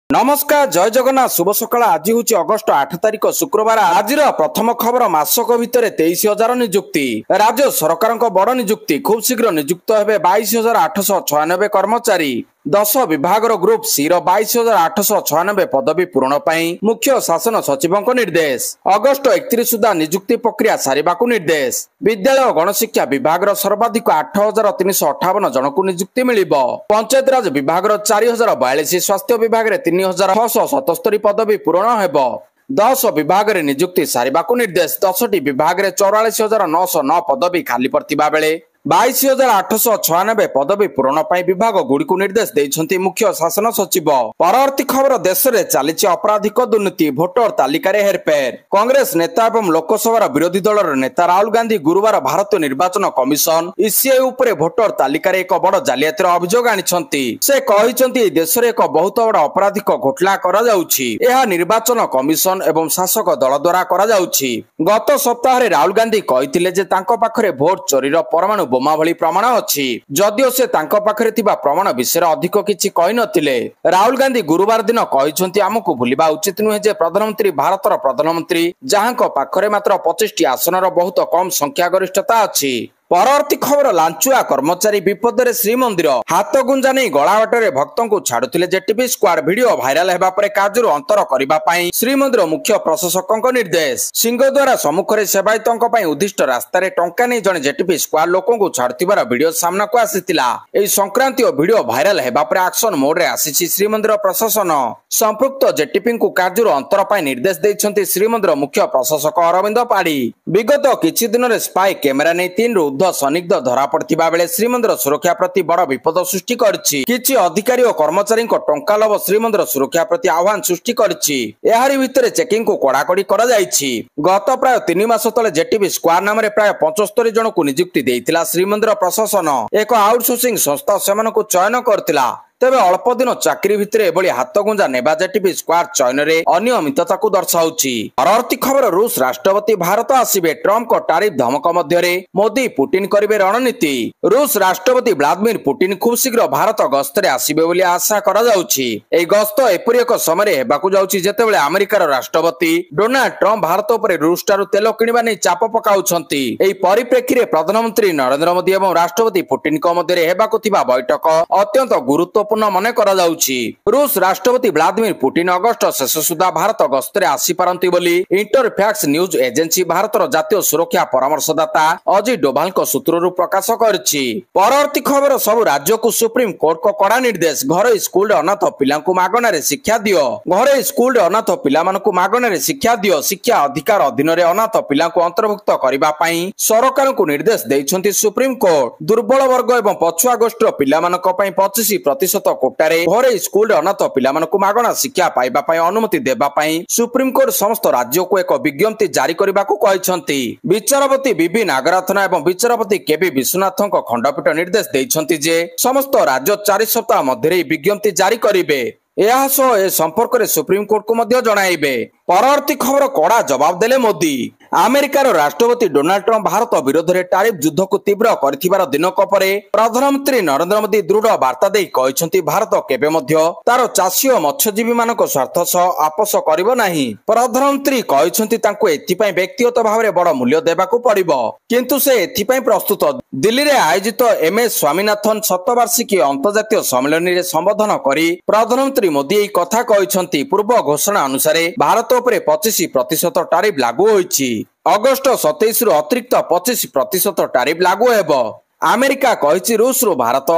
नमस्कार जय जगन्नाथ शुभ सकाळ। आज हूँ अगस्ट 8 तारिख शुक्रवार। आज प्रथम खबर मासक भितर 23,000 नियुक्ति। राज्य सरकार बड़ नियुक्ति खूब शीघ्र नियुक्त हे 22,896 कर्मचारी। 10 विभाग ग्रुप सी 22,896 पदवी पूरण मुख्य शासन सचिव निर्देश। अगस्ट 31 सुधा नियुक्ति प्रक्रिया सारिबा निर्देश। विद्यालय गणशिक्षा विभाग सर्वाधिक 8,358 जन को नियुक्ति मिल। पंचायत राज विभाग 4,042, स्वास्थ्य विभाग 3,677 पदवी पूरण हेब। 10 विभाग नियुक्ति सारिबा निर्देश। 10टी विभाग 44,909 पदवी खाली पड़ता बेले 22,896 पदवी पूरण विभाग गुड़िक निर्देश देइछन्ति मुख्य शासन सचिव। परवर्ती खबर देश में चली अपराधिक दुर्नीति भोटर तालिकार हेरफेर। कांग्रेस नेता एवं लोकसभा विरोधी दल नेता राहुल गांधी गुरुवार भारतीय निर्वाचन कमिशन ईसीआई उपरे भोटर तालिकार एक बड़ जालियातिर अभियोग आनिछन्ति। से कहिछन्ति देश में एक बहुत बड़ आपराधिक घोटाला करा जाउछि। एहा निर्वाचन कमिशन एवं शासक दल द्वारा करा जाउछि। गत सप्ताह राहुल गांधी कहिथिले जे तांको पाखरे भोट चोरीर परमाणु बोमा भली प्रमाण अछि। जदिओ से तांको पाखरे थिबा प्रमाण विषय अधिक किछि कहि नथिले। राहुल गांधी गुरुवार दिन कहिसंती आमको भूलिबा उचित नुहे जे प्रधानमंत्री भारतर प्रधानमंत्री जहांको पाखरे मात्र 25टी आसनर बहुत कम संख्या गरिष्ठता अछि। परवर्ती खबर लांचुआ कर्मचारी विपदरे श्रीमंदिर हाथ गुंजा नहीं गलाघाटे भक्तों को छाड़ुले जेटीपी स्क्वाड वीडियो भाइराल हेबा परे कार्य अंतर करबा पई श्रीमंदिर मुख्य प्रशासकों निर्देश। सिंहद्वार सम्मुखरे सेवायतों उद्दिष्ट रास्तार टंका नहीं जने जेटीपी स्क्वाड लोकों को छाड़ुथिबार वीडियो सामना को आसीतिला। एही संक्रांति वीडियो भाइराल हेबा परे एक्शन मोड रे आसीछि श्रीमंदिर प्रशासन। संपृक्त जेटीपी को कार्य अंतर पई निर्देश दैछन्ति श्रीमंदिर मुख्य प्रशासक अरविंद पाड़ी। विगत किछि दिन रे स्पाई कैमेरा नै 3 रु सन्निग्ध धरा पड़ता बेले श्रीमंदिर सुरक्षा प्रति बड़ विपद सृष्टि करछि। किछि अधिकारी और कर्मचारी टंका लोभ श्रीमंदिर सुरक्षा प्रति आह्वान सृष्टि करछि। एहारी भितरे चेकिंग को कड़ाकड़ी करा जायछि। गत प्राय 3 मास तले जेटीबी स्क्वाड नाम प्राय 75 जन को नियुक्ति देइथिला श्रीमंदिर प्रशासन। एक आउटसोर्सिंग संस्था सेमानकु चयन करथिला। तेबे अल्प दिन चाकरी भितर एभली हाथ गुंजा नेबा जेटीबी स्क्वाड चयन रे अनियमितता को दर्शाउछि। परवर्ती खबर रूस राष्ट्रपति भारत आसिबे ट्रम्प को टारिफ धमक मध्यरे मोदी पुतिन करिवे रणनीति। रूस राष्ट्रपति व्लादिमीर पुतिन खूब शीघ्र भारत गस्तरे आसिबे बोली आशा करा जाउछि। एई गस्त एपरि एक समय हेबाकु जाउछि जेतेबेले अमेरिकार राष्ट्रपति डोनाल्ड ट्रम्प भारत उपरे रूस टारु तेल किनिबा नै चाप पकाउछन्ति। एई परिप्रेक्षी रे प्रधानमंत्री नरेंद्र मोदी एवं राष्ट्रपति पुतिन को मध्यरे हेबाकु थिबा बैठक अत्यंत गुरुत्व मन करा जाउछि। रूस राष्ट्रपति व्लादिमीर पुतिन अगस्ट शेष सुधा भारत गस्तरे आसी पारंती बोली इंटरफैक्स न्यूज एजेंसी भारतर जातीय सुरक्षा परामर्शदाता अजित डोभाल को सूत्ररु प्रकाश करछि। परवर्ती खबर सब राज्य को सुप्रीम कोर्ट को कड़ा निर्देश। घर स्कूल अनाथ पिला मागना रे शिक्षा दियो। घर स्कूल अनाथ पिला मानकु मागना रे शिक्षा दियो। शिक्षा अधिकार अधीन रे अनाथ पिला को अंतर्भुक्त करिबा पई सरकार को निर्देश दैछन्ति सुप्रीम कोर्ट। दुर्बल वर्ग एवं पछुआ गोष्ठीर पिला मानक पई 25% कोटारे घरे स्कूल अनाथ पिला मागना शिक्षा पाइबा अनुमति देबा सुप्रीम कोर्ट समस्त राज्यों को एक विज्ञप्ति जारी करने को कहिसंति। विचारपति बीबी नागराथन एवं विचारपति केबी विश्वनाथन खंडपीठ निर्देश देइछन्ति जे समस्त राज्य 4 सप्ताह मध्य विज्ञप्ति जारी करिवे। यह संपर्क में सुप्रीम कोर्ट को मध्य जणाइबे। परवर्ती खबर कड़ा जवाब देले मोदी। अमेरिकार राष्ट्रपति डोनाल्ड ट्रम्प भारत विरोध में टारिफ युद्ध को तीव्र कर दिनक परे प्रधानमंत्री नरेंद्र मोदी दृढ़ वार्ता दे कहिसंति भारत केबे मध्य तार चाषी और मत्स्यजीवी मानक स्वार्थ सह आपस करिबो नाही। प्रधानमंत्री कहिसंति तांको एथिपई व्यक्तिगत भाव में बड़ मूल्य देबाकू पड़िबो किंतु से एथिपई प्रस्तुत। दिल्ली रे आयोजित एमएस स्वामीनाथन शतवार्षिकी अंतर्जातीय सम्मेलन में संबोधन करी प्रधानमंत्री मोदी एही कथा कहिसंति। पूर्व घोषणा अनुसार भारत उपरे 25% टारिफ लागू होइछि। अगस्ट 27 रु अतिरिक्त 25% टारिफ लागू हेबो। अमेरिका कहिछि रूस रु भारत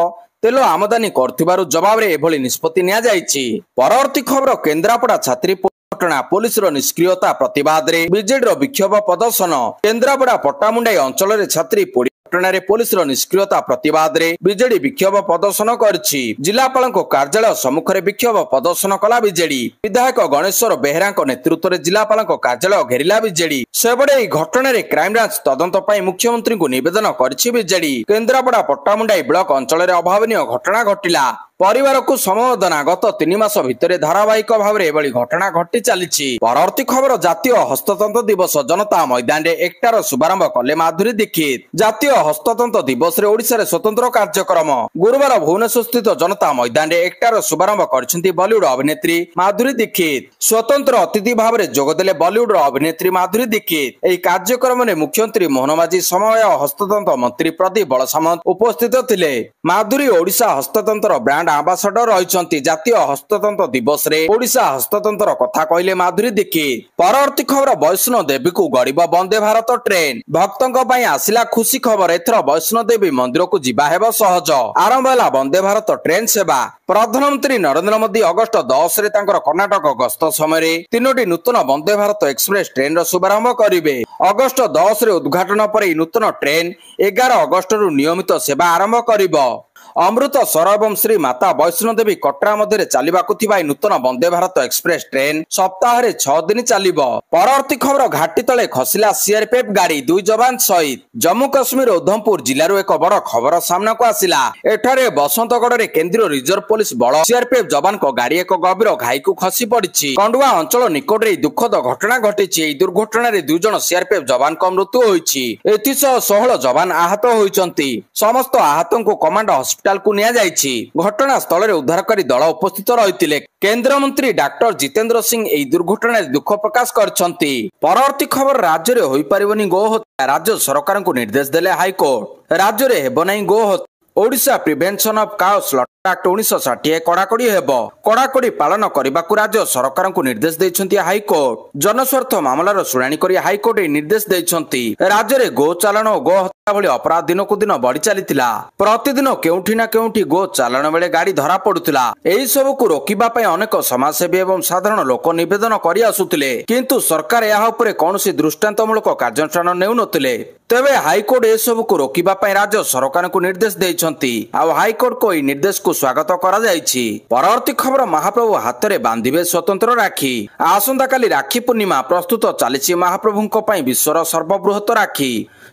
तेल आमदानी करथिबारु जवाब रे एभली निष्पत्ति निया जाइछि। परवर्ती खबर केन्द्रापड़ा छात्री घटना पुलिस निष्क्रियता प्रतिवाद रे बीजेडी विक्षोभ प्रदर्शन। केन्द्रापड़ा पट्टामुंडाई अंचल रे छात्री घटना पुलिस निष्क्रियता प्रतिवाद रे बीजेडी विक्षोभ प्रदर्शन करछि। जिलापाल कार्यालय सम्मुख में विक्षोभ प्रदर्शन कला बीजेडी। विधायक गणेश्वर बेहेरा नेतृत्व में जिलापाल कार्यालय घेरिला बीजेडी। सेबड़े घटना क्राइमब्रांच तदंत पर मुख्यमंत्री को निवेदन करछि बीजेडी। केन्द्रापड़ा पट्टामुंडाई ब्लॉक अंचल अभावनीय घटना घटिला। ପରିବାରକୁ ସମବେଦନା। ଗତ 3 ମାସ ଭିତରେ ଧାରାବାହିକ ଭାବରେ ଏଭଳି ଘଟଣା ଘଟି ଚାଲିଛି। ପରବର୍ତ୍ତୀ ଖବର, ଜାତୀୟ ହସ୍ତତନ୍ତ ଦିବସ ଜନତା ମଇଦାନରେ ଏକଟାର ଶୁଭାରମ୍ଭ କଲେ ମାଧୁରୀ ଦୀକ୍ଷିତ। ଜାତୀୟ ହସ୍ତତନ୍ତ ଦିବସରେ ଓଡ଼ିଶାରେ ସ୍ୱତନ୍ତ୍ର କାର୍ଯ୍ୟକ୍ରମ। ଗୁରୁବାର ଭୁବନେଶ୍ୱର ସ୍ଥିତ ଜନତା ମଇଦାନରେ ଏକଟାର ଶୁଭାରମ୍ଭ କରିଛନ୍ତି ବଲିଉଡ ଅଭିନେତ୍ରୀ ମାଧୁରୀ ଦୀକ୍ଷିତ। ସ୍ୱତନ୍ତ୍ର ଅତିଥି ଭାବରେ ଯୋଗଦେଲେ ବଲିଉଡର ଅଭିନେତ୍ରୀ ମାଧୁରୀ ଦୀକ୍ଷିତ। ଏହି କାର୍ଯ୍ୟକ୍ରମରେ ମୁଖ୍ୟମନ୍ତ୍ରୀ ମୋହନ ମାଝୀ, ସମବାୟ ହସ୍ତତନ୍ତ ମନ୍ତ୍ରୀ ପ୍ରଦୀପ ବଳସାମନ୍ତ ଉପସ୍ଥିତ ଥିଲେ। ମାଧୁରୀ ଓଡ଼ିଶା ହସ୍ତତନ୍ତର ବ୍ରାଣ୍ଡ ଆମ୍ବାସଡର ରହିଛନ୍ତି। ଜାତୀୟ ହସ୍ତତନ୍ତ ଦିବସରେ ଓଡ଼ିଶା ହସ୍ତତନ୍ତର କଥା କହିଲେ ମାଧୁରୀ ଦୀକ୍ଷିତ। ପରବର୍ତ୍ତୀ ଖବର, ବୈଷ୍ଣୋ ଦେବୀକୁ ଗଡ଼ିବ ବନ୍ଦେ ଭାରତ ଟ୍ରେନ। ଭକ୍ତଙ୍କ ପାଇଁ ଆସିଲା ଖୁସି ଖବର। ଏଥର ବୈଷ୍ଣୋ ଦେବୀ ମନ୍ଦିରକୁ ଯିବା ହେବ ସହଜ। ଆରମ୍ଭ ହେଲା ବନ୍ଦେ ଭାରତ ଟ୍ରେନ ସେବା। ପ୍ରଧାନମନ୍ତ୍ରୀ ନରେନ୍ଦ୍ର ମୋଦି ଅଗଷ୍ଟ 10ରେ ତାଙ୍କର କର୍ଣ୍ଣାଟକ ଗସ୍ତ ସମୟରେ 3ଟି ନୂତନ ବନ୍ଦେ ଭାରତ ଏକ୍ସପ୍ରେସ ଟ୍ରେନର ଶୁଭାରମ୍ଭ କରିବେ। ଅଗଷ୍ଟ 10ରେ ଉଦ୍ଘାଟନ ପରେ ଏହି ନୂତନ ଟ୍ରେନ 11 ଅଗଷ୍ଟରୁ ନିୟମିତ ସେବା ଆରମ୍ଭ କରିବ। ଅମୃତସର ଏବଂ ଶ୍ରୀ ମାତା ବୈଷ୍ଣୋ ଦେବୀ କଟ୍ରା ମଧ୍ୟରେ ଚାଲିବାକୁ ଥିବା ଏହି ନୂତନ ବନ୍ଦେ ଭାରତ ଏକ୍ସପ୍ରେସ ଟ୍ରେନ ସପ୍ତାହରେ 6 ଦିନ ଚାଲିବ। ପରବର୍ତ୍ତୀ ଖବର, ଘାଟି ତଳେ ଖସିଲା ସିଆରପିଏଫ ଗାଡି, 2 ଯବାନ ଶହୀଦ। ଜମ୍ମୁ କାଶ୍ମୀର ଉଧମପୁର ଜିଲ୍ଲାରୁ ଏକ ବଡ ଖବର ସାମ୍ନାକୁ ଆସିଲା। ଏଠାରେ ବସନ୍ତଗଡରେ କେନ୍ଦ୍ରୀୟ ରିଜର୍ଭ ପୋଲିସ ବଳ ସିଆରପିଏଫ ଯବାନଙ୍କ ଗାଡି ଏକ ଗଭୀର ଘାଇକୁ ଖସି ପଡିଛି। କଣ୍ଡୁଆ ଅଞ୍ଚଳ ନିକଟରେ ଏହି ଦୁଃଖଦ ଘଟଣା ଘଟିଛି। ଏହି ଦୁର୍ଘଟଣାରେ 2 ଜଣ ସିଆରପିଏଫ ଯବାନଙ୍କ ମୃତ୍ୟୁ ହୋଇଛି। ଏଥିସହ 16 ଯବାନ ଆହତ ହୋଇଛନ୍ତି। ସମସ୍ତ ଆହତଙ୍କୁ କମାଣ୍ଡ ହସ୍ପିଟାଲକୁ ନିଆଯାଇଛି। ଘଟଣାସ୍ଥଳରେ ଉଦ୍ଧାରକାରୀ ଦଳ ଉପସ୍ଥିତ ରହିଥିଲେ। କେନ୍ଦ୍ରମନ୍ତ୍ରୀ ଡାକ୍ତର ଜିତେନ୍ଦ୍ର ସିଂ ଏହି ଦୁର୍ଘଟଣାରେ ଦୁଃଖ ପ୍ରକାଶ କରିଛନ୍ତି। ପରବର୍ତ୍ତୀ ଖବର, ରାଜ୍ୟରେ ହୋଇପାରିବନି ଗୋ ହତ୍ୟା। ରାଜ୍ୟ ସରକାରଙ୍କୁ ନିର୍ଦ୍ଦେଶ ଦେଲେ ହାଇକୋର୍ଟ। ରାଜ୍ୟରେ ହେବ ନାହିଁ ଗୋ ହତ୍ୟା। Odisha prevention of cow slaughter act 1960 କଡାକଡି ହେବ। କଡାକଡି ପାଳନ କରିବାକୁ ରାଜ୍ୟ ସରକାରଙ୍କୁ ନିର୍ଦ୍ଦେଶ ଦେଇଛନ୍ତି ହାଇକୋର୍ଟ। ଜନସ୍ୱାର୍ଥ ମାମଲାର ଶୁଣାଣି କରି ହାଇକୋର୍ଟ ଏହି ନିର୍ଦ୍ଦେଶ ଦେଇଛନ୍ତି। ରାଜ୍ୟରେ ଗୋ ଚାଲାଣ ଓ ଗୋ ହତ୍ୟା ଭଳି ଅପରାଧ ଦିନକୁ ଦିନ ବଢି ଚାଲିଥିଲା। ପ୍ରତିଦିନ କେଉଁଠି ନା କେଉଁଠି ଗୋ ଚାଲାଣ ବେଳେ ଗାଡି ଧରା ପଡୁଥିଲା। ଏହି ସବୁକୁ ରୋକିବା ପାଇଁ ଅନେକ ସମାଜସେବୀ ଏବଂ ସାଧାରଣ ଲୋକ ନିବେଦନ କରି ଆସୁଥିଲେ, କିନ୍ତୁ ସରକାର ଏହା ଉପରେ କୌଣସି ଦୃଷ୍ଟାନ୍ତମୂଳକ କାର୍ଯ୍ୟାନୁଷ୍ଠାନ ନେଉନଥିଲେ। ତେବେ ହାଇକୋର୍ଟ ଏସବୁକୁ ରୋକିବା ପାଇଁ ରାଜ୍ୟ ସରକାରଙ୍କୁ ନିର୍ଦ୍ଦେଶ ଦେଇଛନ୍ତି। ଆଉ ହାଇକୋର୍ଟଙ୍କ ଏହି ନିର୍ଦ୍ଦେଶକୁ ସ୍ୱାଗତ କରାଯାଇଛି। ପରବର୍ତ୍ତୀ ଖବର, ମହାପ୍ରଭୁ ହାତରେ ବାନ୍ଧିବେ ସ୍ୱତନ୍ତ୍ର ରାକ୍ଷୀ। ଆସନ୍ତାକାଲି ରାକ୍ଷୀ ପୂର୍ଣ୍ଣିମା। ପ୍ରସ୍ତୁତ ଚାଲିଛି ମହାପ୍ରଭୁଙ୍କ ପାଇଁ ବିଶ୍ୱର ସର୍ବବୃହତ ରାକ୍ଷୀ।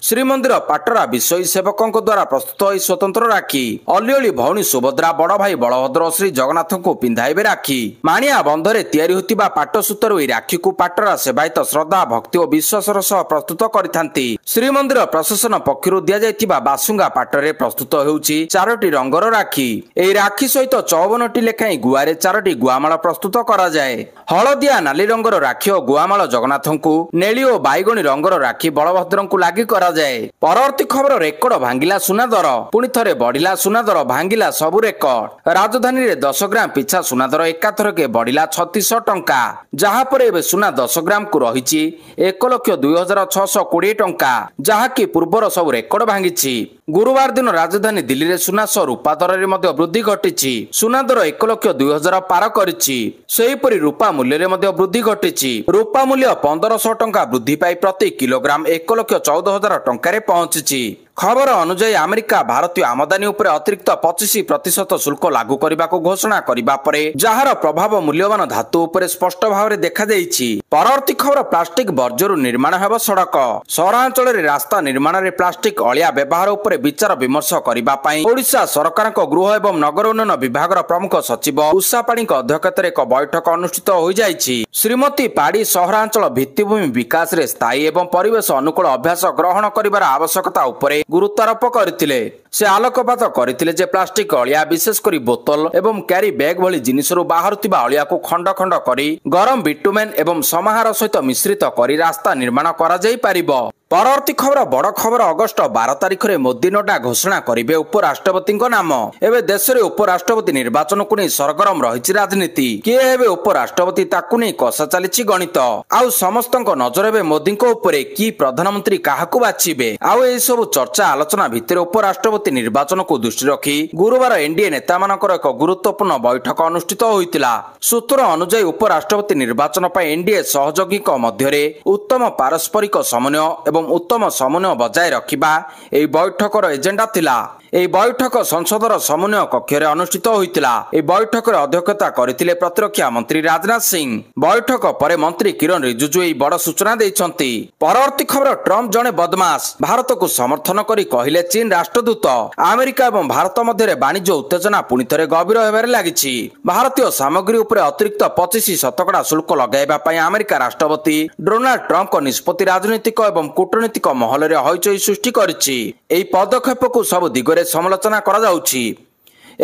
ଶ୍ରୀମନ୍ଦିର ପାଟରା ବିଷୟୀ ସେବକଙ୍କ ଦ୍ୱାରା ପ୍ରସ୍ତୁତ ଏହି ସ୍ୱତନ୍ତ୍ର ରାକ୍ଷୀ। ଅଲିଅଳି ଭଉଣୀ ସୁଭଦ୍ରା, ବଡ ଭାଇ ବଳଭଦ୍ର ଓ ଶ୍ରୀ ଜଗନ୍ନାଥଙ୍କୁ ପିନ୍ଧାଇବେ ରାକ୍ଷୀ। ମାଣିଆ ବନ୍ଧରେ ତିଆରି ହୋଇଥିବା ପାଟ ସୂତାରୁ ଏହି ରାକ୍ଷୀକୁ ପାଟରା ସେବାୟତ ଶ୍ରଦ୍ଧା, ଭକ୍ତି ଓ ବିଶ୍ୱାସର ସହ ପ୍ରସ୍ତୁତ କରିଥାନ୍ତି। ଶ୍ରୀମନ୍ଦିର ପ୍ରଶାସନ ପକ୍ଷରୁ ଦିଆଯାଇଥିବା ବାସୁଙ୍ଗା ପାଟରେ ପ୍ରସ୍ତୁତ ହେଉଛି 4ଟି ରଙ୍ଗର ରାକ୍ଷୀ। ଏହି ରାକ୍ଷୀ ସହିତ 54ଟି ଲେଖାଏଁ ଗୁଆରେ 4ଟି ଗୁଆମାଳ ପ୍ରସ୍ତୁତ କରାଯାଏ। ହଳଦିଆ ନାଲି ରଙ୍ଗର ରାକ୍ଷୀ ଓ ଗୁଆମାଳ ଜଗନ୍ନାଥଙ୍କୁ, ନେଳି ଓ ବାଇଗଣୀ ରଙ୍ଗର ରାକ୍ଷୀ ବଳଭଦ୍ରଙ୍କୁ ଲାଗି କରାଯାଏ। ପରବର୍ତ୍ତୀ ଖବର, ରେକର୍ଡ ଭାଙ୍ଗିଲା ସୁନା ଦର। ପୁଣି ଥରେ ବଢିଲା ସୁନା ଦର, ଭାଙ୍ଗିଲା ସବୁ ରେକର୍ଡ। ରାଜଧାନୀରେ 10 ଗ୍ରାମ ପିଛା ସୁନା ଦର ଏକାଥରକେ ବଢିଲା 3600 ଟଙ୍କା, ଯାହାପରେ ଏବେ ସୁନା 10 ଗ୍ରାମକୁ ରହିଛି 1,02,620 ଟଙ୍କା, ଯାହାକି ପୂର୍ବର ସବୁ ରେକର୍ଡ ଭାଙ୍ଗିଛି। ଗୁରୁବାର ଦିନ ରାଜଧାନୀ ଦିଲ୍ଲୀରେ ସୁନା ସହ ରୂପା ଦରରେ ମଧ୍ୟ ବୃଦ୍ଧି ଘଟିଛି। ସୁନା ଦର 1,02,000 ପାର କରିଛି। ସେହିପରି ରୂପା ମୂଲ୍ୟରେ ମଧ୍ୟ ବୃଦ୍ଧି ଘଟିଛି। ରୂପା ମୂଲ୍ୟ 1500 ଟଙ୍କା ବୃଦ୍ଧି ପାଇ ପ୍ରତି କିଲୋଗ୍ରାମ 1,14,000 ଟଙ୍କାରେ ପହଞ୍ଚିଛି। ଖବର ଅନୁଯାୟୀ ଆମେରିକା ଭାରତୀୟ ଆମଦାନୀ ଉପରେ ଅତିରିକ୍ତ 25% ଶୁଳ୍କ ଲାଗୁ କରିବାକୁ ଘୋଷଣା କରିବା ପରେ ଯାହାର ପ୍ରଭାବ ମୂଲ୍ୟବାନ ଧାତୁ ଉପରେ ସ୍ପଷ୍ଟ ଭାବରେ ଦେଖାଦେଇଛି। ପରବର୍ତ୍ତୀ ଖବର, ପ୍ଲାଷ୍ଟିକ ବର୍ଜ୍ୟରୁ ନିର୍ମାଣ ହେବ ସଡ଼କ। ସହରାଞ୍ଚଳରେ ରାସ୍ତା ନିର୍ମାଣରେ ପ୍ଲାଷ୍ଟିକ ଅଳିଆ ବ୍ୟବହାର ଉପରେ ବିଚାର ବିମର୍ଶ କରିବା ପାଇଁ ଓଡ଼ିଶା ସରକାରଙ୍କ ଗୃହ ଏବଂ ନଗର ଉନ୍ନୟନ ବିଭାଗର ପ୍ରମୁଖ ସଚିବ ଉଷା ପାଢ଼ୀଙ୍କ ଅଧ୍ୟକ୍ଷତାରେ ଏକ ବୈଠକ ଅନୁଷ୍ଠିତ ହୋଇଯାଇଛି। ଶ୍ରୀମତୀ ପାଢ଼ୀ ସହରାଞ୍ଚଳ ଭିତ୍ତିଭୂମି ବିକାଶରେ ସ୍ଥାୟୀ ଏବଂ ପରିବେଶ ଅନୁକୂଳ ଅଭ୍ୟାସ ଗ୍ରହଣ କରିବାର ଆବଶ୍ୟକତା ଉପରେ ଗୁରୁତ୍ୱାରୋପ କରିଥିଲେ। ସେ ଆଲୋକପାତ କରିଥିଲେ ଯେ ପ୍ଲାଷ୍ଟିକ ଅଳିଆ, ବିଶେଷ କରି ବୋତଲ ଏବଂ କ୍ୟାରି ବ୍ୟାଗ୍ ଭଳି ଜିନିଷରୁ ବାହାରୁଥିବା ଅଳିଆକୁ ଖଣ୍ଡ ଖଣ୍ଡ କରି ଗରମ ବିଟୁମେନ୍ ଏବଂ ସମାହାର ସହିତ ମିଶ୍ରିତ କରି ରାସ୍ତା ନିର୍ମାଣ କରାଯାଇପାରିବ। ପରବର୍ତ୍ତୀ ଖବର, ବଡ ଖବର, ଅଗଷ୍ଟ 12 ତାରିଖରେ ମୋଦି ନଡ୍ଡା ଘୋଷଣା କରିବେ ଉପରାଷ୍ଟ୍ରପତିଙ୍କ ନାମ। ଏବେ ଦେଶରେ ଉପରାଷ୍ଟ୍ରପତି ନିର୍ବାଚନକୁ ନେଇ ସରଗରମ ରହିଛି ରାଜନୀତି। କିଏ ହେବେ ଉପରାଷ୍ଟ୍ରପତି ତାକୁ ନେଇ କଷା ଚାଲିଛି ଗଣିତ। ଆଉ ସମସ୍ତଙ୍କ ନଜର ଏବେ ମୋଦିଙ୍କ ଉପରେ। କି ପ୍ରଧାନମନ୍ତ୍ରୀ କାହାକୁ ବାଛିବେ? ଆଉ ଏହିସବୁ ଚର୍ଚ୍ଚା ଆଲୋଚନା ଭିତରେ ଉପରାଷ୍ଟ୍ରପତି ନିର୍ବାଚନକୁ ଦୃଷ୍ଟି ରଖି ଗୁରୁବାର ଏନଡିଏ ନେତାମାନଙ୍କର ଏକ ଗୁରୁତ୍ୱପୂର୍ଣ୍ଣ ବୈଠକ ଅନୁଷ୍ଠିତ ହୋଇଥିଲା। ସୂତ୍ର ଅନୁଯାୟୀ ଉପରାଷ୍ଟ୍ରପତି ନିର୍ବାଚନ ପାଇଁ ଏନଡିଏ ସହଯୋଗୀଙ୍କ ମଧ୍ୟରେ ଉତ୍ତମ ପାରସ୍ପରିକ ସମନ୍ୱୟ ଏବଂ ଉତ୍ତମ ସମନ୍ୱୟ ବଜାୟ ରଖିବା ଏହି ବୈଠକର ଏଜେଣ୍ଡା ଥିଲା। ଏହି ବୈଠକ ସଂସଦର ସମନ୍ୱୟ କକ୍ଷରେ ଅନୁଷ୍ଠିତ ହୋଇଥିଲା। ଏହି ବୈଠକରେ ଅଧ୍ୟକ୍ଷତା କରିଥିଲେ ପ୍ରତିରକ୍ଷା ମନ୍ତ୍ରୀ ରାଜନାଥ ସିଂ। ବୈଠକ ପରେ ମନ୍ତ୍ରୀ କିରଣ ରିଜିଜୁ ଏହି ବଡ଼ ସୂଚନା ଦେଇଛନ୍ତି। ପରବର୍ତ୍ତୀ ଖବର, ଟ୍ରମ୍ପ ଜଣେ ବଦମାସ, ଭାରତକୁ ସମର୍ଥନ କରି କହିଲେ ଚୀନ ରାଷ୍ଟ୍ରଦୂତ। ଆମେରିକା ଏବଂ ଭାରତ ମଧ୍ୟରେ ବାଣିଜ୍ୟ ଉତ୍ତେଜନା ପୁଣି ଥରେ ଗଭୀର ହେବାରେ ଲାଗିଛି। ଭାରତୀୟ ସାମଗ୍ରୀ ଉପରେ ଅତିରିକ୍ତ 25% ଶୁଳ୍କ ଲଗାଇବା ପାଇଁ ଆମେରିକା ରାଷ୍ଟ୍ରପତି ଡୋନାଲ୍ଡ ଟ୍ରମ୍ପଙ୍କ ନିଷ୍ପତ୍ତି ରାଜନୈତିକ ଏବଂ କୂଟନୈତିକ ମହଲରେ ହଇଚଇ ସୃଷ୍ଟି କରିଛି। ଏହି ପଦକ୍ଷେପକୁ ସବୁ ଦିଗରେ ସମାଲୋଚନା କରାଯାଉଛି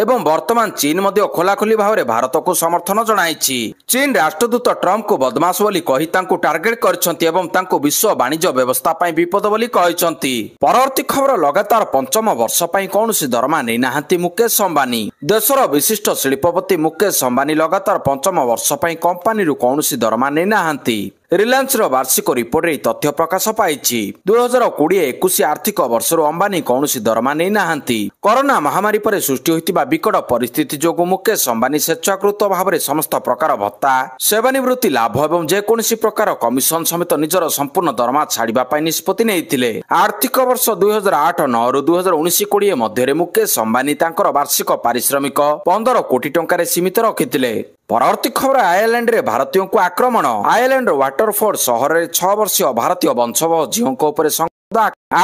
ଏବଂ ବର୍ତ୍ତମାନ ଚୀନ ମଧ୍ୟ ଖୋଲାଖୋଲି ଭାବରେ ଭାରତକୁ ସମର୍ଥନ ଜଣାଇଛି। ଚୀନ ରାଷ୍ଟ୍ରଦୂତ ଟ୍ରମ୍ପଙ୍କୁ ବଦମାସ ବୋଲି କହି ତାଙ୍କୁ ଟାର୍ଗେଟ କରିଛନ୍ତି ଏବଂ ତାଙ୍କୁ ବିଶ୍ୱ ବାଣିଜ୍ୟ ବ୍ୟବସ୍ଥା ପାଇଁ ବିପଦ ବୋଲି କହିଛନ୍ତି। ପରବର୍ତ୍ତୀ ଖବର, ଲଗାତାର ପଞ୍ଚମ ବର୍ଷ ପାଇଁ କୌଣସି ଦରମା ନେଇନାହାନ୍ତି ମୁକେଶ ଅମ୍ବାନୀ। ଦେଶର ବିଶିଷ୍ଟ ଶିଳ୍ପପତି ମୁକେଶ ଅମ୍ବାନୀ ଲଗାତାର ପଞ୍ଚମ ବର୍ଷ ପାଇଁ କମ୍ପାନୀରୁ କୌଣସି ଦରମା ନେଇନାହାନ୍ତି। ରିଲାଏନ୍ସର ବାର୍ଷିକ ରିପୋର୍ଟରେ ଏହି ତଥ୍ୟ ପ୍ରକାଶ ପାଇଛି। 2020-21 ଆର୍ଥିକ ବର୍ଷରୁ ଅମ୍ବାନୀ କୌଣସି ଦରମା ନେଇନାହାନ୍ତି। କରୋନା ମହାମାରୀ ପରେ ସୃଷ୍ଟି ହୋଇଥିବା ବିକଟ ପରିସ୍ଥିତି ଯୋଗୁଁ ମୁକେଶ ଅମ୍ବାନୀ ସ୍ୱେଚ୍ଛାକୃତ ଭାବରେ ସମସ୍ତ ପ୍ରକାର ଭତ୍ତା, ସେବାନିବୃତ୍ତି ଲାଭ ଏବଂ ଯେକୌଣସି ପ୍ରକାର କମିଶନ ସମେତ ନିଜର ସମ୍ପୂର୍ଣ୍ଣ ଦରମା ଛାଡ଼ିବା ପାଇଁ ନିଷ୍ପତ୍ତି ନେଇଥିଲେ। ଆର୍ଥିକ ବର୍ଷ 2008-9ରୁ 2019-20 ମଧ୍ୟରେ ମୁକେଶ ଅମ୍ବାନୀ ତାଙ୍କର ବାର୍ଷିକ ପାରିଶ୍ରମିକ 15 କୋଟି ଟଙ୍କାରେ ସୀମିତ ରଖିଥିଲେ। ପରବର୍ତ୍ତୀ ଖବର, ଆୟର୍ଲାଣ୍ଡରେ ଭାରତୀୟଙ୍କୁ ଆକ୍ରମଣ। ଆୟର୍ଲାଣ୍ଡର ୱାଟରଫୋର୍ଡ ସହରରେ 6 ବର୍ଷୀୟ ଭାରତୀୟ ବଂଶୋଦ୍ଭବ ଝିଅଙ୍କ ଉପରେ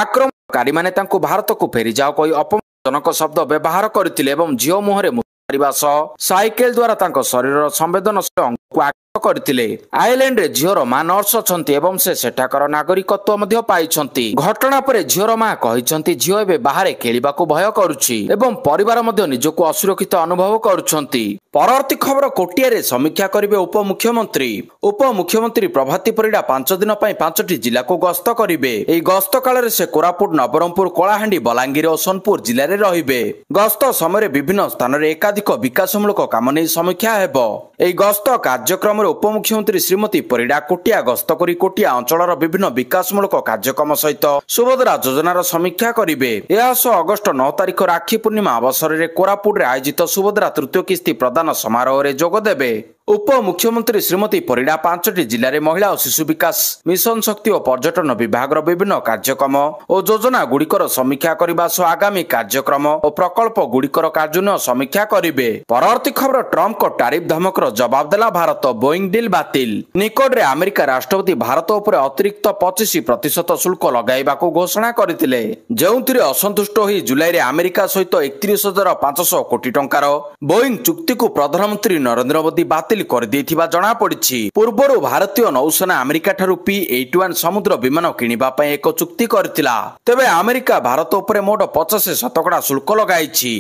ଆକ୍ରମଣକାରୀମାନେ ତାଙ୍କୁ ଭାରତକୁ ଫେରିଯାଅ କହି ଅପମାନଜନକ ଶବ୍ଦ ବ୍ୟବହାର କରିଥିଲେ ଏବଂ ଝିଅ ମୁହଁରେ ମାରିବା ସହ ସାଇକେଲ ଦ୍ୱାରା ତାଙ୍କ ଶରୀରର ସମ୍ବେଦନଶୀଳ ଅଙ୍ଗକୁ ଆଘାତ କରିଥିଲେ। ଆୟର୍ଲାଣ୍ଡରେ ଝିଅର ମା ନର୍ସ ଅଛନ୍ତି ଏବଂ ସେ ସେଠାକାର ନାଗରିକତ୍ୱ ମଧ୍ୟ ପାଇଛନ୍ତି। ଘଟଣା ପରେ ଝିଅର ମା କହିଛନ୍ତି ଝିଅ ଏବେ ବାହାରେ ଖେଳିବାକୁ ଭୟ କରୁଛି ଏବଂ ପରିବାର ମଧ୍ୟ ନିଜକୁ ଅସୁରକ୍ଷିତ ଅନୁଭବ କରୁଛନ୍ତି। ପରବର୍ତ୍ତୀ ଖବର, କୋଟିଆରେ ସମୀକ୍ଷା କରିବେ ଉପମୁଖ୍ୟମନ୍ତ୍ରୀ। ଉପମୁଖ୍ୟମନ୍ତ୍ରୀ ପ୍ରଭାତୀ ପରିଡ଼ା 5 ଦିନ ପାଇଁ 5ଟି ଜିଲ୍ଲାକୁ ଗସ୍ତ କରିବେ। ଏହି ଗସ୍ତ କାଳରେ ସେ କୋରାପୁଟ, ନବରଙ୍ଗପୁର, କଳାହାଣ୍ଡି, ବଲାଙ୍ଗୀର ଓ ସୋନପୁର ଜିଲ୍ଲାରେ ରହିବେ। ଗସ୍ତ ସମୟରେ ବିଭିନ୍ନ ସ୍ଥାନରେ ଏକାଧିକ ବିକାଶମୂଳକ କାମ ନେଇ ସମୀକ୍ଷା ହେବ। ଏହି ଗସ୍ତ କାର୍ଯ୍ୟକ୍ରମରେ ଉପମୁଖ୍ୟମନ୍ତ୍ରୀ ଶ୍ରୀମତୀ ପରିଡ଼ା କୋଟିଆ ଗସ୍ତ କରି କୋଟିଆ ଅଞ୍ଚଳର ବିଭିନ୍ନ ବିକାଶମୂଳକ କାର୍ଯ୍ୟକ୍ରମ ସହିତ ସୁଭଦ୍ରା ଯୋଜନାର ସମୀକ୍ଷା କରିବେ। ଏହା ସହ ଅଗଷ୍ଟ 9 ତାରିଖ ରାକ୍ଷୀ ପୂର୍ଣ୍ଣିମା ଅବସରରେ କୋରାପୁଟରେ ଆୟୋଜିତ ସୁଭଦ୍ରା ତୃତୀୟ କିସ୍ତି ପ୍ରଦାନ ସମାରୋହରେ ଯୋଗ ଦେବେ। ଉପମୁଖ୍ୟମନ୍ତ୍ରୀ ଶ୍ରୀମତୀ ପରିଡ଼ା 5ଟି ଜିଲ୍ଲାରେ ମହିଳା ଓ ଶିଶୁ ବିକାଶ, ମିଶନ ଶକ୍ତି ଓ ପର୍ଯ୍ୟଟନ ବିଭାଗର ବିଭିନ୍ନ କାର୍ଯ୍ୟକ୍ରମ ଓ ଯୋଜନା ଗୁଡ଼ିକର ସମୀକ୍ଷା କରିବା ସହ ଆଗାମୀ କାର୍ଯ୍ୟକ୍ରମ ଓ ପ୍ରକଳ୍ପ ଗୁଡ଼ିକର କାର୍ଯ୍ୟାନ୍ୱୟନ ସମୀକ୍ଷା କରିବେ। ପରବର୍ତ୍ତୀ ଖବର, ଟ୍ରମ୍ପଙ୍କ ଟାରିଫ ଧମକର ଜବାବ ଦେଲା ଭାରତ, ବୋଇଂ ଡିଲ୍ ବାତିଲ। ନିକଟରେ ଆମେରିକା ରାଷ୍ଟ୍ରପତି ଭାରତ ଉପରେ ଅତିରିକ୍ତ 25% ଶୁଳ୍କ ଲଗାଇବାକୁ ଘୋଷଣା କରିଥିଲେ, ଯେଉଁଥିରେ ଅସନ୍ତୁଷ୍ଟ ହୋଇ ଜୁଲାଇରେ ଆମେରିକା ସହିତ 31,500 କୋଟି ଟଙ୍କାର ବୋଇଂ ଚୁକ୍ତିକୁ ପ୍ରଧାନମନ୍ତ୍ରୀ ନରେନ୍ଦ୍ର ମୋଦି ବାତିଲ କରିଦେଇଥିବା ଜଣାପଡ଼ିଛି। ପୂର୍ବରୁ ଭାରତୀୟ ନୌସେନା ଆମେରିକା ଠାରୁ P-81 ସମୁଦ୍ର ବିମାନ କିଣିବା ପାଇଁ ଏକ ଚୁକ୍ତି କରିଥିଲା। ତେବେ ଆମେରିକା ଭାରତ ଉପରେ ମୋଟ 50% ଶୁଳ୍କ ଲଗାଇଛି।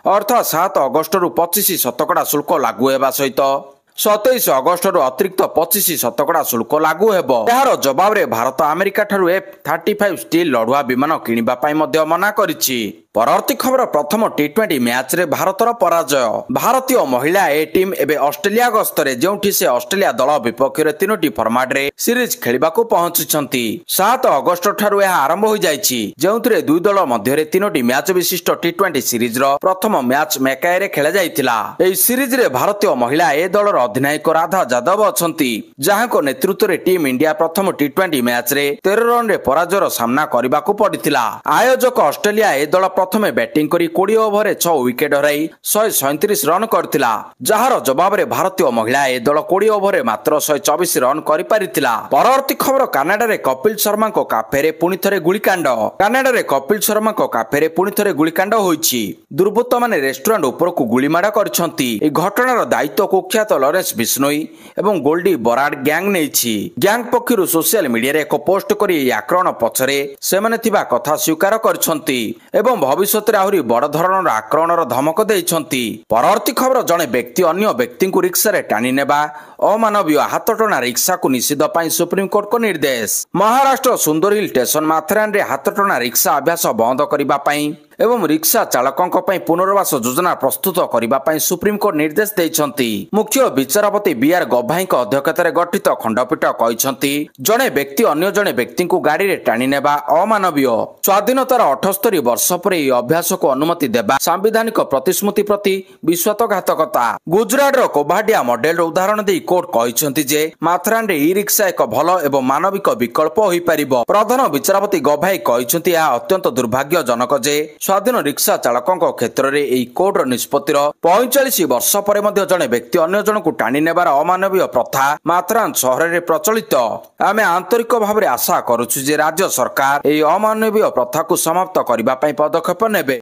ଅର୍ଥାତ୍ 7 ଅଗଷ୍ଟରୁ 25% ଶୁଳ୍କ ଲାଗୁ ହେବା ସହିତ 27 ଅଗଷ୍ଟରୁ ଅତିରିକ୍ତ 25% ଶୁଳ୍କ ଲାଗୁ ହେବ। ଏହାର ଜବାବରେ ଭାରତ ଆମେରିକା ଠାରୁ F-35 ଷ୍ଟିଲ୍ ଲଢୁଆ ବିମାନ କିଣିବା ପାଇଁ ମଧ୍ୟ ମନା କରିଛି। ପରବର୍ତ୍ତୀ ଖବର, ପ୍ରଥମ T20 ମ୍ୟାଚରେ ଭାରତର ପରାଜୟ। ଭାରତୀୟ ମହିଳା ଏ ଟିମ୍ ଏବେ ଅଷ୍ଟ୍ରେଲିଆ ଗସ୍ତରେ, ଯେଉଁଠି ସେ ଅଷ୍ଟ୍ରେଲିଆ ଦଳ ବିପକ୍ଷରେ 3ଟି ଫର୍ମାଟରେ ସିରିଜ ଖେଳିବାକୁ ପହଞ୍ଚିଛନ୍ତି। 7 ଅଗଷ୍ଟ ଠାରୁ ଏହା ଆରମ୍ଭ ହୋଇଯାଇଛି, ଯେଉଁଥିରେ ଦୁଇ ଦଳ ମଧ୍ୟରେ 3ଟି ମ୍ୟାଚ ବିଶିଷ୍ଟ T20 ସିରିଜର ପ୍ରଥମ ମ୍ୟାଚ ମେକାଏରେ ଖେଳାଯାଇଥିଲା। ଏହି ସିରିଜରେ ଭାରତୀୟ ମହିଳା ଏ ଦଳର ଅଧିନାୟକ ରାଧା ଯାଦବ ଅଛନ୍ତି, ଯାହାଙ୍କ ନେତୃତ୍ୱରେ ଟିମ୍ ଇଣ୍ଡିଆ ପ୍ରଥମ T20 ମ୍ୟାଚରେ 13 ରନରେ ପରାଜୟର ସାମ୍ନା କରିବାକୁ ପଡ଼ିଥିଲା। ଆୟୋଜକ ଅଷ୍ଟ୍ରେଲିଆ ଏ ଦଳ ପ୍ରଥମେ ବ୍ୟାଟିଂ କରି 20 ଓଭରରେ 6 ୱିକେଟ ହରାଇ 137 ରନ୍ କରିଥିଲା, ଯାହାର ଜବାବରେ ଭାରତୀୟ ମହିଳା ଏ ଦଳ 20 ଓଭରରେ ମାତ୍ର 124 ରନ୍ କରିପାରିଥିଲା। ପରବର୍ତ୍ତୀ ଖବର, କାନାଡାରେ କପିଲ ଶର୍ମାଙ୍କ କାଫେରେ ପୁଣି ଥରେ ଗୁଳିକାଣ୍ଡ। କାନାଡାରେ କପିଲ ଶର୍ମାଙ୍କ କାଫେରେ ପୁଣି ଥରେ ଗୁଳିକାଣ୍ଡ ହୋଇଛି। ଦୁର୍ବୃତ୍ତମାନେ ରେଷ୍ଟୁରାଣ୍ଟ ଉପରକୁ ଗୁଳିମାଡ଼ କରିଛନ୍ତି। ଏହି ଘଟଣାର ଦାୟିତ୍ୱ କୁଖ୍ୟାତ ଲରେନ୍ସ ବିଷ୍ଣୋଇ ଏବଂ ଗୋଲ୍ଡି ବରାଡ ଗ୍ୟାଙ୍ଗ ନେଇଛି। ଗ୍ୟାଙ୍ଗ ପକ୍ଷରୁ ସୋସିଆଲ ମିଡିଆରେ ଏକ ପୋଷ୍ଟ କରି ଏହି ଆକ୍ରମଣ ପଛରେ ସେମାନେ ଥିବା କଥା ସ୍ୱୀକାର କରିଛନ୍ତି ଏବଂ ଭବିଷ୍ୟତରେ ଆହୁରି ବଡ଼ ଧରଣର ଆକ୍ରମଣର ଧମକ ଦେଇଛନ୍ତି। ପରବର୍ତ୍ତୀ ଖବର, ଜଣେ ବ୍ୟକ୍ତି ଅନ୍ୟ ବ୍ୟକ୍ତିଙ୍କୁ ରିକ୍ସାରେ ଟାଣି ନେବା ଅମାନବୀୟ ହାତଟଣା ରିକ୍ସାକୁ ନିଷିଦ୍ଧ ପାଇଁ ସୁପ୍ରିମକୋର୍ଟଙ୍କ ନିର୍ଦ୍ଦେଶ। ମହାରାଷ୍ଟ୍ର ସୁନ୍ଦରହିଲ ଷ୍ଟେସନ ମାଥେରାନରେ ହାତଟଣା ରିକ୍ସା ଅଭ୍ୟାସ ବନ୍ଦ କରିବା ପାଇଁ ଏବଂ ରିକ୍ସା ଚାଳକଙ୍କ ପାଇଁ ପୁନର୍ବାସ ଯୋଜନା ପ୍ରସ୍ତୁତ କରିବା ପାଇଁ ସୁପ୍ରିମକୋର୍ଟ ନିର୍ଦ୍ଦେଶ ଦେଇଛନ୍ତି। ମୁଖ୍ୟ ବିଚାରପତି B.R. ଗଭାଇଙ୍କ ଅଧ୍ୟକ୍ଷତାରେ ଗଠିତ ଖଣ୍ଡପୀଠ କହିଛନ୍ତି, ଜଣେ ବ୍ୟକ୍ତି ଅନ୍ୟ ଜଣେ ବ୍ୟକ୍ତିଙ୍କୁ ଗାଡ଼ିରେ ଟାଣି ନେବା ଅମାନବୀୟ। ସ୍ୱାଧୀନତାର 78 ବର୍ଷ ପରେ ଏହି ଅଭ୍ୟାସକୁ ଅନୁମତି ଦେବା ସାମ୍ବିଧାନିକ ପ୍ରତିଶ୍ରୁତି ପ୍ରତି ବିଶ୍ୱାସଘାତକତା। ଗୁଜରାଟର କୋଭାଡିଆ ମଡେଲର ଉଦାହରଣ ଦେଇ କୋର୍ଟ କହିଛନ୍ତି ଯେ ମାଥେରାନରେ ଇ ରିକ୍ସା ଏକ ଭଲ ଏବଂ ମାନବିକ ବିକଳ୍ପ ହୋଇପାରିବ। ପ୍ରଧାନ ବିଚାରପତି ଗଭାଇ କହିଛନ୍ତି, ଏହା ଅତ୍ୟନ୍ତ ଦୁର୍ଭାଗ୍ୟଜନକ ଯେ ସ୍ୱାଧୀନ ରିକ୍ସା ଚାଳକଙ୍କ କ୍ଷେତ୍ରରେ ଏହି କୋର୍ଟର ନିଷ୍ପତ୍ତିର 45 ବର୍ଷ ପରେ ମଧ୍ୟ ଜଣେ ବ୍ୟକ୍ତି ଅନ୍ୟ ଜଣଙ୍କୁ ଟାଣି ନେବାର ଅମାନବୀୟ ପ୍ରଥା ମାଥେରାନ ସହରରେ ପ୍ରଚଳିତ। ଆମେ ଆନ୍ତରିକ ଭାବରେ ଆଶା କରୁଛୁ ଯେ ରାଜ୍ୟ ସରକାର ଏହି ଅମାନବୀୟ ପ୍ରଥାକୁ ସମାପ୍ତ କରିବା ପାଇଁ ପଦକ୍ଷେପ ନେବେ।